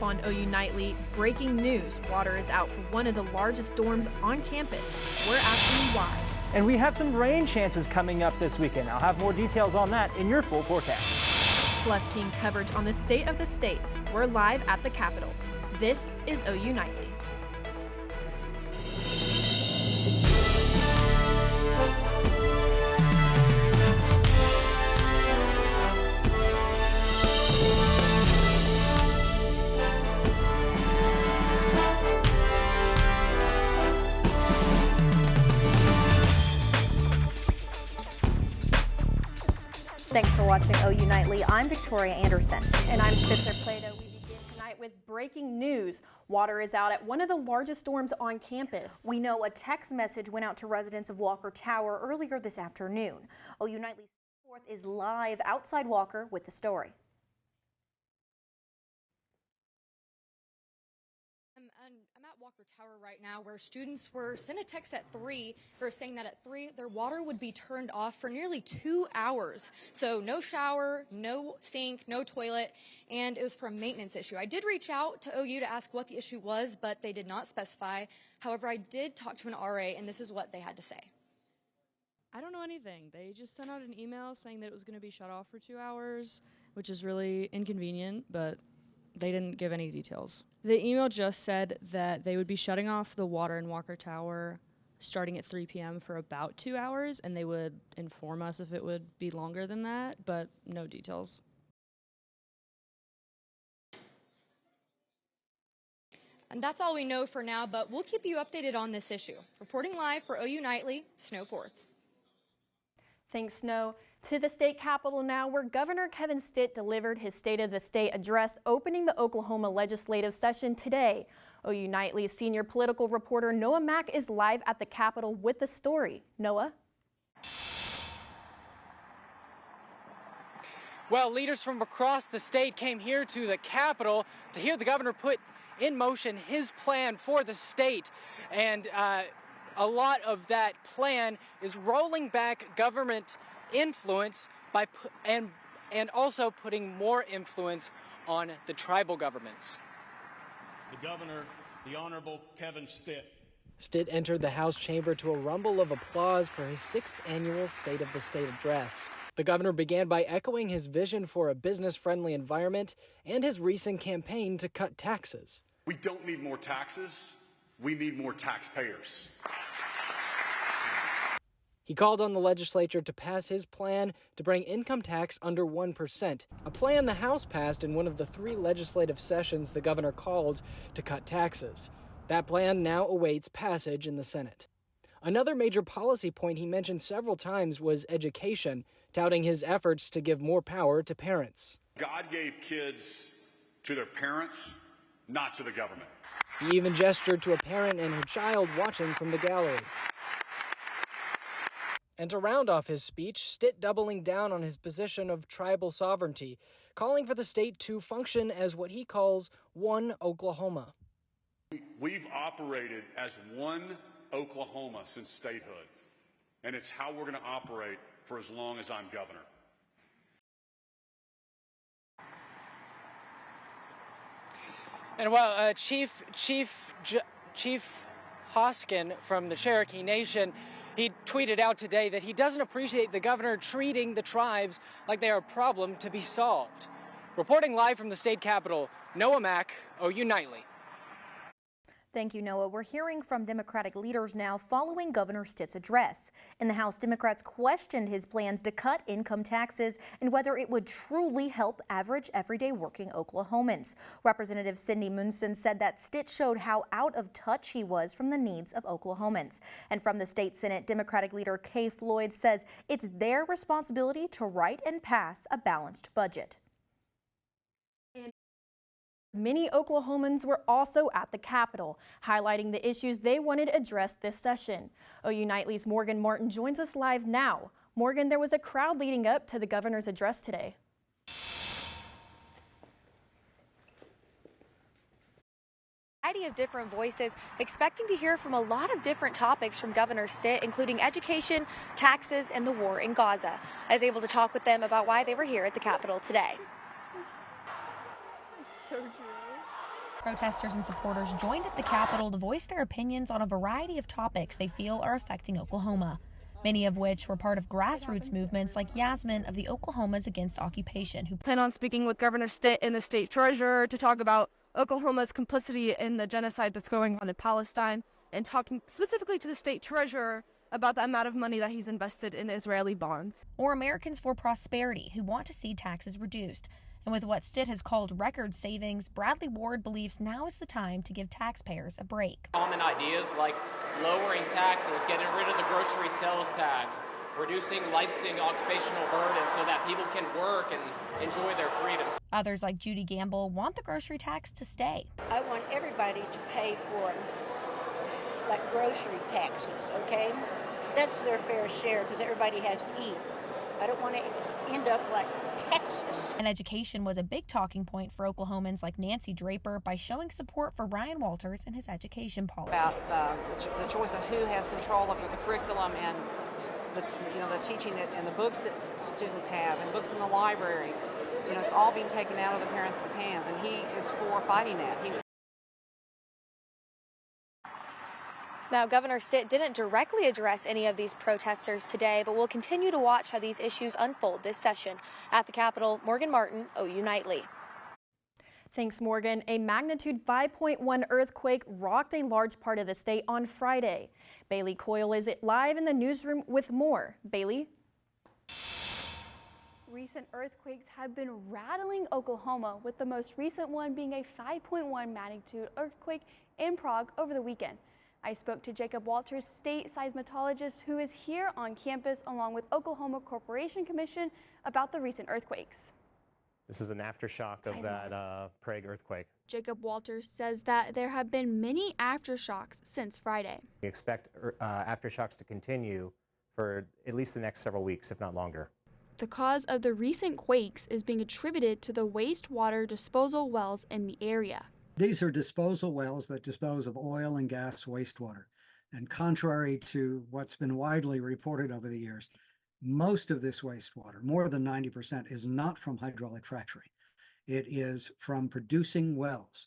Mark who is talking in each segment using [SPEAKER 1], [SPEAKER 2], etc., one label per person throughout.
[SPEAKER 1] up on OU Nightly, breaking news. Water is out for one of the largest storms on campus. We're asking you why.
[SPEAKER 2] And we have some rain chances coming up this weekend. I'll have more details on that in your full forecast.
[SPEAKER 1] Plus team coverage on the state of the state. We're live at the Capitol. This is OU Nightly.
[SPEAKER 3] Thanks for watching OU Nightly. I'm Victoria Anderson.
[SPEAKER 1] And I'm Spencer Plato. We begin tonight with breaking news. Water is out at one of the largest storms on campus.
[SPEAKER 3] We know a text message went out to residents of Walker Tower earlier this afternoon. OU Nightly's Fourth is live outside Walker with the story.
[SPEAKER 4] I'm at Walker Tower right now, where students were sent a text at 3. They were saying that at 3 their water would be turned off for nearly 2 hours. So no shower, no sink, no toilet, and it was for a maintenance issue. I did reach out to OU to ask what the issue was, but they did not specify. However, I did talk to an RA, and this is what they had to say.
[SPEAKER 5] I don't know anything. They just sent out an email saying that it was going to be shut off for 2 hours, which is really inconvenient, but they didn't give any details. The email just said that they would be shutting off the water in Walker Tower starting at 3 p.m. for about 2 hours, and they would inform us if it would be longer than that, but no details.
[SPEAKER 4] And that's all we know for now, but we'll keep you updated on this issue. Reporting live for OU Nightly, Snow Fourth.
[SPEAKER 1] Thanks, Snow. To the state capitol now, where Governor Kevin Stitt delivered his State of the State address opening the Oklahoma legislative session today. OU Nightly's senior political reporter Noah Mack is live at the Capitol with the story. Noah?
[SPEAKER 2] Well, leaders from across the state came here to the Capitol to hear the governor put in motion his plan for the state. And a lot of that plan is rolling back government influence by and also putting more influence on the tribal governments.
[SPEAKER 6] The governor, the Honorable Kevin Stitt.
[SPEAKER 7] Stitt entered the House chamber to a rumble of applause for his 6th annual State of the State address. The governor began by echoing his vision for a business-friendly environment and his recent campaign to cut taxes.
[SPEAKER 8] We don't need more taxes. We need more taxpayers.
[SPEAKER 7] He called on the legislature to pass his plan to bring income tax under 1%, a plan the House passed in one of the 3 legislative sessions the governor called to cut taxes. That plan now awaits passage in the Senate. Another major policy point he mentioned several times was education, touting his efforts to give more power to parents.
[SPEAKER 8] God gave kids to their parents, not to the government.
[SPEAKER 7] He even gestured to a parent and her child watching from the gallery. And to round off his speech, Stitt doubling down on his position of tribal sovereignty, calling for the state to function as what he calls one Oklahoma.
[SPEAKER 8] We've operated as one Oklahoma since statehood, and it's how we're going to operate for as long as I'm governor.
[SPEAKER 2] And well, Chief Hoskin from the Cherokee Nation, he tweeted out today that he doesn't appreciate the governor treating the tribes like they are a problem to be solved. Reporting live from the state capitol, Noah Mack, OU Nightly.
[SPEAKER 3] Thank you, Noah. We're hearing from Democratic leaders now following Governor Stitt's address. In the House, Democrats questioned his plans to cut income taxes and whether it would truly help average, everyday working Oklahomans. Representative Cindy Munson said that Stitt showed how out of touch he was from the needs of Oklahomans. And from the state Senate, Democratic leader Kay Floyd says it's their responsibility to write and pass a balanced budget.
[SPEAKER 1] Many Oklahomans were also at the Capitol, highlighting the issues they wanted addressed this session. OU Nightly's Morgan Martin joins us live now. Morgan, there was a crowd leading up to the governor's address today.
[SPEAKER 9] Variety of different voices, expecting to hear from a lot of different topics from Governor Stitt, including education, taxes, and the war in Gaza. I was able to talk with them about why they were here at the Capitol today.
[SPEAKER 1] So true.
[SPEAKER 3] Protesters and supporters joined at the Capitol to voice their opinions on a variety of topics they feel are affecting Oklahoma, many of which were part of grassroots movements like Yasmin of the Oklahomas Against Occupation, who
[SPEAKER 10] plan on speaking with Governor Stitt and the state treasurer to talk about Oklahoma's complicity in the genocide that's going on in Palestine, and talking specifically to the state treasurer about the amount of money that he's invested in Israeli bonds.
[SPEAKER 3] Or Americans for Prosperity, who want to see taxes reduced. And with what Stitt has called record savings, Bradley Ward believes now is the time to give taxpayers a break.
[SPEAKER 11] Common ideas like lowering taxes, getting rid of the grocery sales tax, reducing licensing occupational burden so that people can work and enjoy their freedoms.
[SPEAKER 3] Others like Judy Gamble want the grocery tax to stay.
[SPEAKER 12] I want everybody to pay for like grocery taxes, okay? That's their fair share because everybody has to eat. I don't want to end up like Texas.
[SPEAKER 3] And education was a big talking point for Oklahomans like Nancy Draper by showing support for Ryan Walters and his education policies.
[SPEAKER 13] About the choice of who has control over the curriculum and the teaching and the books that students have and books in the library. It's all being taken out of the parents' hands, and he is for fighting that.
[SPEAKER 9] Now, Governor Stitt didn't directly address any of these protesters today, but we'll continue to watch how these issues unfold this session. At the Capitol, Morgan Martin, OU Nightly.
[SPEAKER 1] Thanks, Morgan. A magnitude 5.1 earthquake rocked a large part of the state on Friday. Bailey Coyle is live in the newsroom with more. Bailey?
[SPEAKER 14] Recent earthquakes have been rattling Oklahoma, with the most recent one being a 5.1 magnitude earthquake in Prague over the weekend. I spoke to Jacob Walters, state seismologist, who is here on campus along with Oklahoma Corporation Commission about the recent earthquakes.
[SPEAKER 15] This is an aftershock of that Prague earthquake.
[SPEAKER 14] Jacob Walters says that there have been many aftershocks since Friday.
[SPEAKER 15] We expect aftershocks to continue for at least the next several weeks, if not longer.
[SPEAKER 14] The cause of the recent quakes is being attributed to the wastewater disposal wells in the area.
[SPEAKER 16] These are disposal wells that dispose of oil and gas wastewater. And contrary to what's been widely reported over the years, most of this wastewater, more than 90%, is not from hydraulic fracturing. It is from producing wells.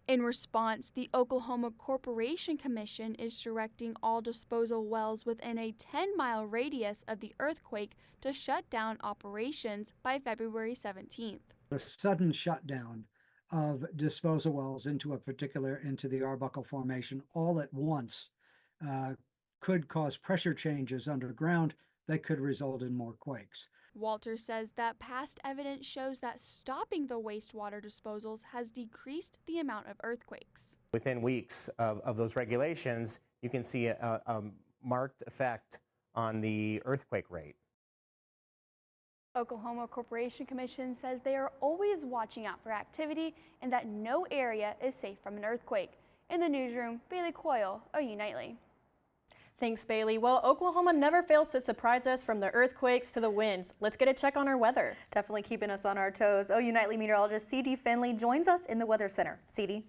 [SPEAKER 14] In response, the Oklahoma Corporation Commission is directing all disposal wells within a 10-mile radius of the earthquake to shut down operations by February 17th.
[SPEAKER 16] A sudden shutdown of disposal wells into the Arbuckle Formation all at once could cause pressure changes underground that could result in more quakes.
[SPEAKER 14] Walter says that past evidence shows that stopping the wastewater disposals has decreased the amount of earthquakes.
[SPEAKER 15] Within weeks of those regulations, you can see a marked effect on the earthquake rate.
[SPEAKER 14] Oklahoma Corporation Commission says they are always watching out for activity and that no area is safe from an earthquake. In the newsroom, Bailey Coyle, OU Nightly.
[SPEAKER 1] Thanks, Bailey. Well, Oklahoma never fails to surprise us from the earthquakes to the winds. Let's get a check on our weather.
[SPEAKER 3] Definitely keeping us on our toes. OU Nightly meteorologist C.D. Finley joins us in the Weather Center. C.D.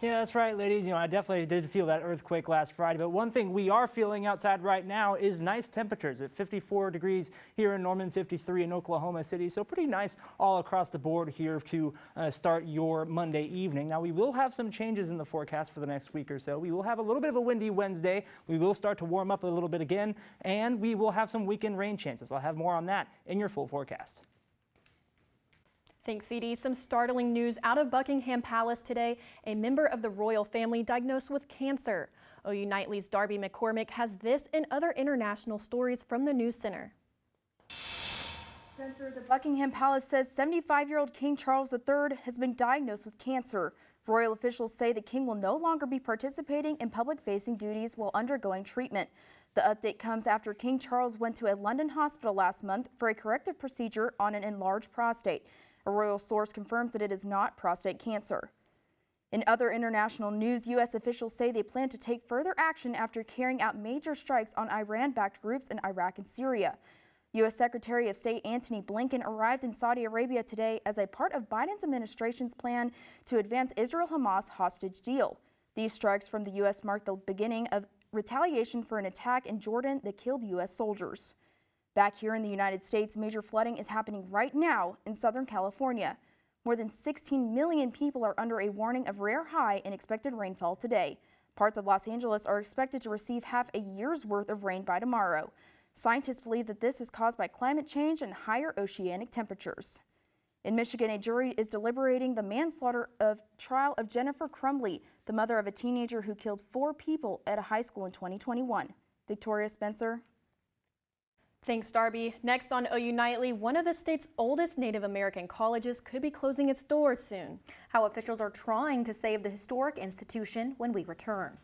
[SPEAKER 17] Yeah, that's right, ladies. I definitely did feel that earthquake last Friday, but one thing we are feeling outside right now is nice temperatures at 54 degrees here in Norman, 53 in Oklahoma City. So pretty nice all across the board here to start your Monday evening. Now, we will have some changes in the forecast for the next week or so. We will have a little bit of a windy Wednesday. We will start to warm up a little bit again, and we will have some weekend rain chances. I'll have more on that in your full forecast.
[SPEAKER 1] Thanks, CD. Some startling news out of Buckingham Palace today. A member of the royal family diagnosed with cancer. OU Nightly's Darby McCormick has this and other international stories from the News Center.
[SPEAKER 18] The Buckingham Palace says 75-year-old King Charles III has been diagnosed with cancer. Royal officials say the king will no longer be participating in public-facing duties while undergoing treatment. The update comes after King Charles went to a London hospital last month for a corrective procedure on an enlarged prostate. A royal source confirms that it is not prostate cancer. In other international news, U.S. officials say they plan to take further action after carrying out major strikes on Iran-backed groups in Iraq and Syria. U.S. Secretary of State Antony Blinken arrived in Saudi Arabia today as a part of Biden's administration's plan to advance Israel-Hamas hostage deal. These strikes from the U.S. mark the beginning of retaliation for an attack in Jordan that killed U.S. soldiers. Back here in the United States, major flooding is happening right now in Southern California. More than 16 million people are under a warning of rare high in expected rainfall today. Parts of Los Angeles are expected to receive half a year's worth of rain by tomorrow. Scientists believe that this is caused by climate change and higher oceanic temperatures. In Michigan, a jury is deliberating the manslaughter trial of Jennifer Crumbley, the mother of a teenager who killed 4 people at a high school in 2021. Victoria Spencer.
[SPEAKER 1] Thanks, Darby. Next on OU Nightly, one of the state's oldest Native American colleges could be closing its doors soon.
[SPEAKER 3] How officials are trying to save the historic institution when we return.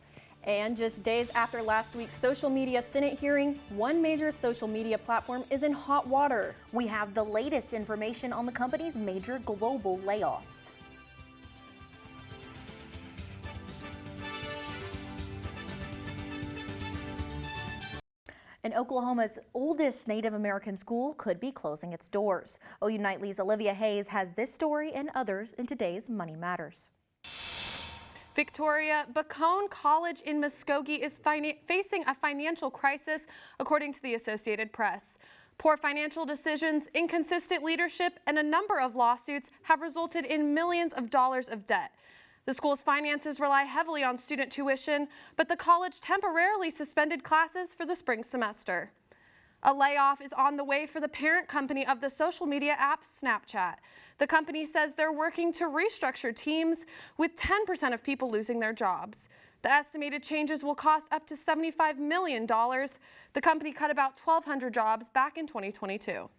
[SPEAKER 1] And just days after last week's social media Senate hearing, one major social media platform is in hot water.
[SPEAKER 3] We have the latest information on the company's major global layoffs. And Oklahoma's oldest Native American school could be closing its doors. OU Nightly's Olivia Hayes has this story and others in today's Money Matters.
[SPEAKER 19] Victoria, Bacone College in Muskogee is facing a financial crisis, according to the Associated Press. Poor financial decisions, inconsistent leadership, and a number of lawsuits have resulted in millions of dollars of debt. The school's finances rely heavily on student tuition, but the college temporarily suspended classes for the spring semester. A layoff is on the way for the parent company of the social media app Snapchat. The company says they're working to restructure teams, with 10% of people losing their jobs. The estimated changes will cost up to $75 million. The company cut about 1,200 jobs back in 2022.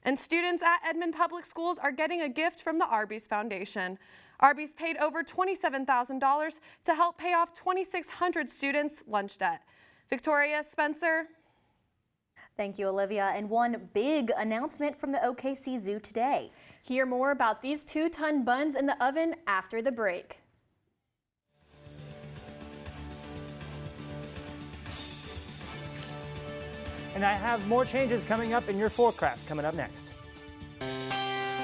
[SPEAKER 19] And students at Edmond Public Schools are getting a gift from the Arby's Foundation. Arby's paid over $27,000 to help pay off 2,600 students' lunch debt. Victoria Spencer.
[SPEAKER 3] Thank you, Olivia. And one big announcement from the OKC Zoo today.
[SPEAKER 1] Hear more about these 2-ton buns in the oven after the break.
[SPEAKER 17] And I have more changes coming up in your forecast coming up next.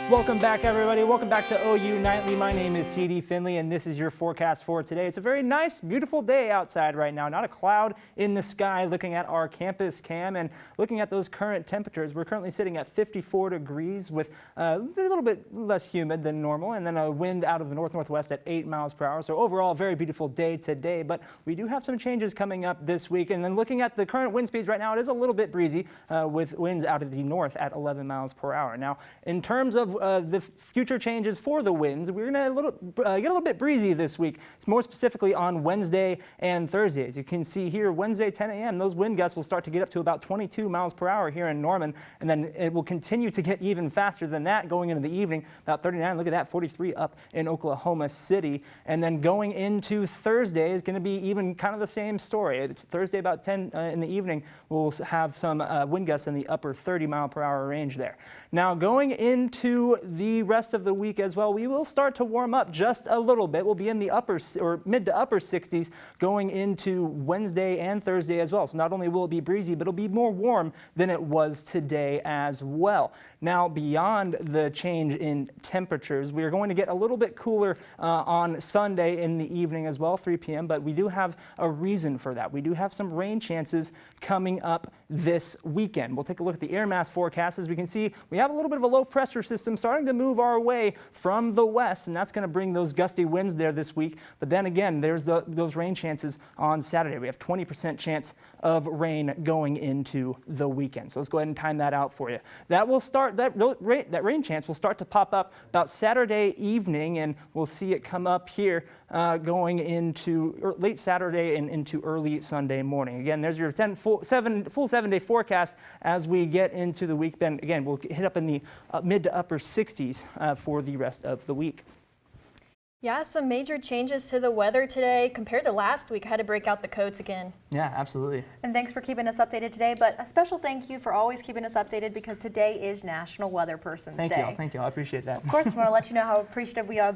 [SPEAKER 17] Welcome back, everybody. Welcome back to OU Nightly. My name is C.D. Finley, and this is your forecast for today. It's a very nice, beautiful day outside right now. Not a cloud in the sky. Looking at our campus cam and looking at those current temperatures, we're currently sitting at 54 degrees with a little bit less humid than normal, and then a wind out of the north-northwest at 8 miles per hour. So overall, a very beautiful day today, but we do have some changes coming up this week. And then looking at the current wind speeds right now, it is a little bit breezy with winds out of the north at 11 miles per hour. Now, in terms of the future changes for the winds, we're going to get a little bit breezy this week. It's more specifically on Wednesday and Thursday. As you can see here, Wednesday 10 a.m., those wind gusts will start to get up to about 22 miles per hour here in Norman, and then it will continue to get even faster than that going into the evening, about 39. Look at that, 43 up in Oklahoma City. And then going into Thursday is going to be even kind of the same story. It's Thursday about 10 in the evening. We'll have some wind gusts in the upper 30 mile per hour range there. Now going into the rest of the week as well, we will start to warm up just a little bit. We'll be in the upper or mid to upper 60s going into Wednesday and Thursday as well. So not only will it be breezy, but it'll be more warm than it was today as well. Now, beyond the change in temperatures, we are going to get a little bit cooler on Sunday in the evening as well, 3 p.m., but we do have a reason for that. We do have some rain chances coming up this weekend. We'll take a look at the air mass forecast. As we can see, we have a little bit of a low pressure system starting to move our way from the west, and that's going to bring those gusty winds there this week. But then again, there's those rain chances on Saturday. We have 20% chance of rain going into the weekend. So let's go ahead and time that out for you. That will start, that rain chance will start to pop up about Saturday evening, and we'll see it come up here going into late Saturday and into early Sunday morning. Again, there's your full 7-day forecast as we get into the week. Then again, we'll hit up in the mid to upper 60s for the rest of the week.
[SPEAKER 1] Yeah, some major changes to the weather today compared to last week. I had to break out the coats again.
[SPEAKER 17] Yeah, absolutely.
[SPEAKER 3] And thanks for keeping us updated today, but a special thank you for always keeping us updated, because today is National Weather Person's Day.
[SPEAKER 17] Thank you. I appreciate that.
[SPEAKER 3] Of course, we want to let you know how appreciative we are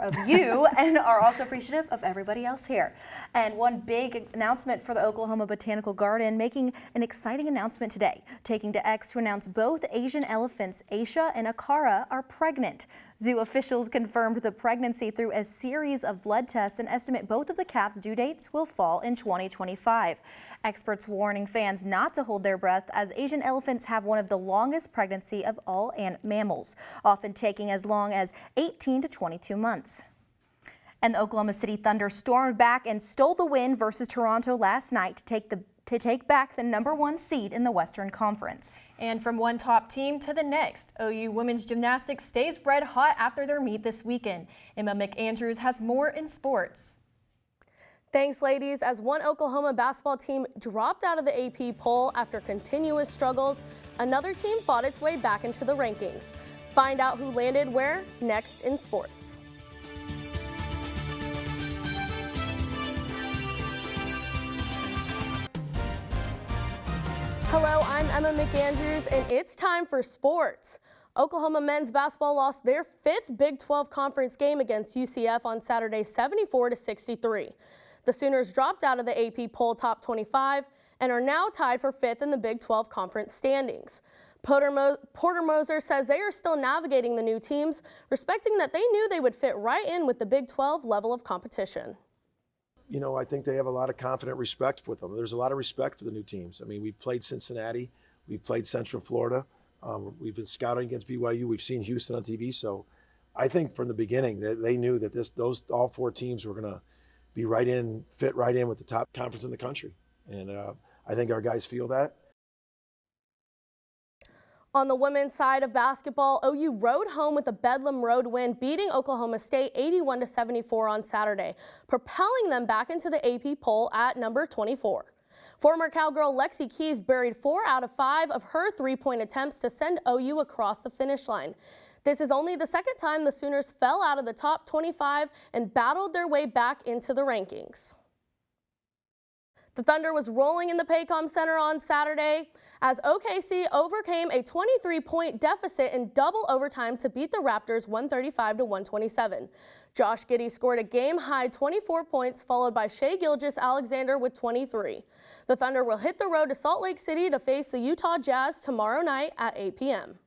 [SPEAKER 3] of you, and are also appreciative of everybody else here. And one big announcement for the Oklahoma Botanical Garden, making an exciting announcement today, taking to X to announce both Asian elephants, Aisha and Akara, are pregnant. Zoo officials confirmed the pregnancy through a series of blood tests and estimate both of the calves' due dates will fall in 2025. Experts warning fans not to hold their breath as Asian elephants have one of the longest pregnancy of all mammals, often taking as long as 18 to 22 months. And the Oklahoma City Thunder stormed back and stole the win versus Toronto last night to take back the #1 seed in the Western Conference.
[SPEAKER 1] And from one top team to the next, OU women's gymnastics stays red hot after their meet this weekend. Emma McAndrews has more in sports.
[SPEAKER 20] Thanks, ladies. As one Oklahoma basketball team dropped out of the AP poll after continuous struggles, another team fought its way back into the rankings. Find out who landed where next in sports. Hello, I'm Emma McAndrews, and it's time for sports. Oklahoma men's basketball lost their 5th Big 12 conference game against UCF on Saturday, 74-63. The Sooners dropped out of the AP poll top 25 and are now tied for 5th in the Big 12 conference standings. Porter Moser says they are still navigating the new teams, respecting that they knew they would fit right in with the Big 12 level of competition.
[SPEAKER 21] You know, I think they have a lot of confident respect with them. There's a lot of respect for the new teams. I mean, we've played Cincinnati, we've played Central Florida, we've been scouting against BYU, we've seen Houston on TV. So I think from the beginning that they knew that all 4 teams were going to be fit right in with the top conference in the country. And I think our guys feel that.
[SPEAKER 20] On the women's side of basketball, OU rode home with a Bedlam Road win, beating Oklahoma State 81-74 on Saturday, propelling them back into the AP poll at number 24. Former Cowgirl Lexi Keys buried 4 out of 5 of her 3-point attempts to send OU across the finish line. This is only the second time the Sooners fell out of the top 25 and battled their way back into the rankings. The Thunder was rolling in the Paycom Center on Saturday as OKC overcame a 23-point deficit in double overtime to beat the Raptors 135-127. Josh Giddey scored a game-high 24 points, followed by Shai Gilgeous-Alexander with 23. The Thunder will hit the road to Salt Lake City to face the Utah Jazz tomorrow night at 8 p.m.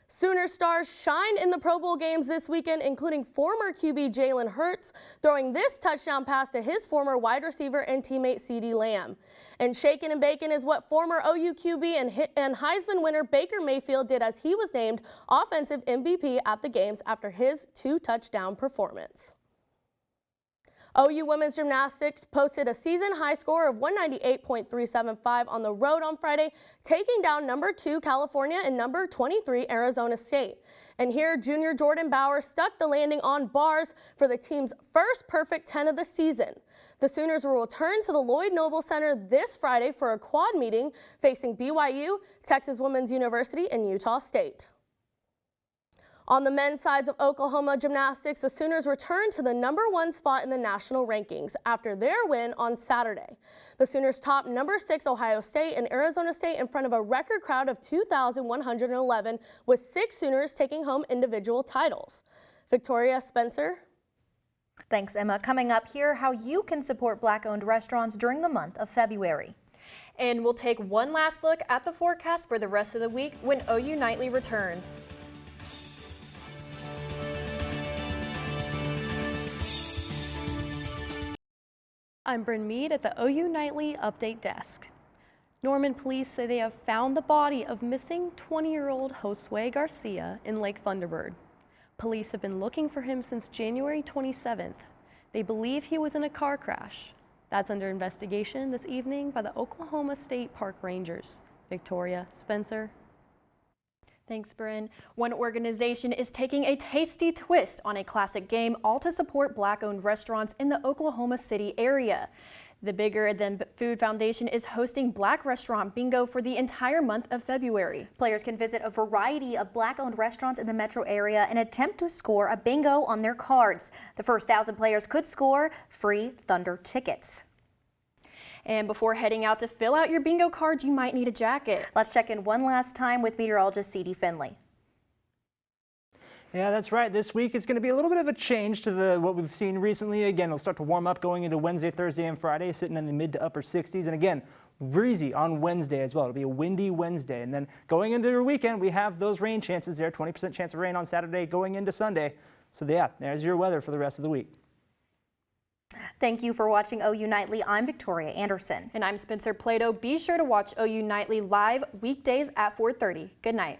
[SPEAKER 20] Sooner stars shined in the Pro Bowl games this weekend, including former QB Jalen Hurts throwing this touchdown pass to his former wide receiver and teammate CeeDee Lamb. And shaken and bacon is what former OU QB and Heisman winner Baker Mayfield did as he was named offensive MVP at the games after his 2-touchdown performance. OU women's gymnastics posted a season-high score of 198.375 on the road on Friday, taking down number 2 California and number 23 Arizona State. And here, junior Jordan Bauer stuck the landing on bars for the team's first perfect 10 of the season. The Sooners will return to the Lloyd Noble Center this Friday for a quad meeting facing BYU, Texas Women's University, and Utah State. On the men's sides of Oklahoma gymnastics, the Sooners returned to the #1 spot in the national rankings after their win on Saturday. The Sooners topped number 6 Ohio State and Arizona State in front of a record crowd of 2,111, with 6 Sooners taking home individual titles. Victoria Spencer.
[SPEAKER 3] Thanks, Emma. Coming up here, how you can support Black-owned restaurants during the month of February.
[SPEAKER 1] And we'll take one last look at the forecast for the rest of the week when OU Nightly returns.
[SPEAKER 22] I'm Bryn Mead at the OU Nightly Update Desk. Norman police say they have found the body of missing 20-year-old Josue Garcia in Lake Thunderbird. Police have been looking for him since January 27th. They believe he was in a car crash. That's under investigation this evening by the Oklahoma State Park Rangers. Victoria Spencer.
[SPEAKER 1] Thanks, Bryn. One organization is taking a tasty twist on a classic game, all to support Black-owned restaurants in the Oklahoma City area. The Bigger Than Food Foundation is hosting Black Restaurant Bingo for the entire month of February.
[SPEAKER 3] Players can visit a variety of Black-owned restaurants in the metro area and attempt to score a bingo on their cards. The first 1,000 players could score free Thunder tickets.
[SPEAKER 1] And before heading out to fill out your bingo cards, you might need a jacket.
[SPEAKER 3] Let's check in one last time with meteorologist C.D. Finley.
[SPEAKER 17] Yeah, that's right. This week it's going to be a little bit of a change to what we've seen recently. Again, it'll start to warm up going into Wednesday, Thursday, and Friday, sitting in the mid to upper 60s. And again, breezy on Wednesday as well. It'll be a windy Wednesday. And then going into the weekend, we have those rain chances there, 20% chance of rain on Saturday going into Sunday. So yeah, there's your weather for the rest of the week.
[SPEAKER 3] Thank you for watching OU Nightly. I'm Victoria Anderson.
[SPEAKER 1] And I'm Spencer Plato. Be sure to watch OU Nightly live weekdays at 4:30. Good night.